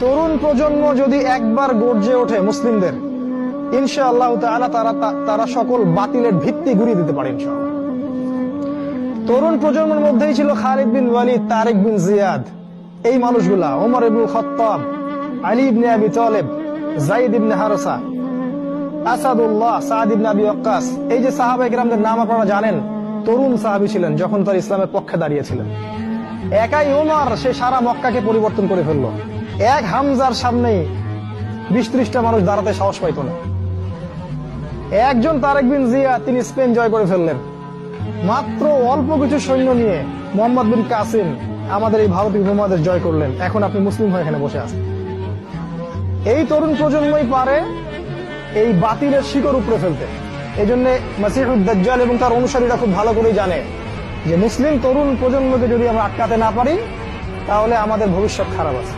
তরুণ প্রজন্ম যদি একবার গর্জে ওঠে মুসলিমদের, ইনশাআল্লাহ তাআলা তারা সকল বাতিলের ভিত্তি গুঁড়িয়ে দিতে পারে ইনশাআল্লাহ। তরুণ প্রজন্মের মধ্যেই ছিল খালিদ বিন ওয়ালিদ, তারেক বিন জিয়াদ, এই মানুষগুলা, ওমর ইবনুল খাত্তাব, আলী ইবনে আবি তালেব, যায়েদ ইবনে হারেসা, আসাদুল্লাহ, সাদ ইবনে আবি ওয়াক্কাস। এই যে সাহাবায়ে কেরামদের নাম আপনারা জানেন, তরুণ সাহাবী ছিলেন যখন তার ইসলামের পক্ষে দাঁড়িয়েছিলেন। একাই ওমর সে সারা মক্কাকে পরিবর্তন করে ফেললো। এক হামজার সামনেই 20-30টা মানুষ দাঁড়াতে সাহস পাইত না। একজন তারেক বিন জিয়াদ, তিনি স্পেন জয় করে ফেললেন মাত্র অল্প কিছু সৈন্য নিয়ে। মোহাম্মদ বিন কাসিম আমাদের এই ভারতীয় উপমহাদেশ জয় করলেন, এখন আপনি মুসলিম হয়ে এখানে বসে আছেন। এই তরুণ প্রজন্মই পারে এই বাতিলের শিকড় উপড়ে ফেলতে। এই জন্য মাসিহুদ দাজ্জাল এবং তার অনুসারীরা খুব ভালো করেই জানে যে মুসলিম তরুণ প্রজন্মকে যদি আমরা আটকাতে না পারি, তাহলে আমাদের ভবিষ্যৎ খারাপ আছে।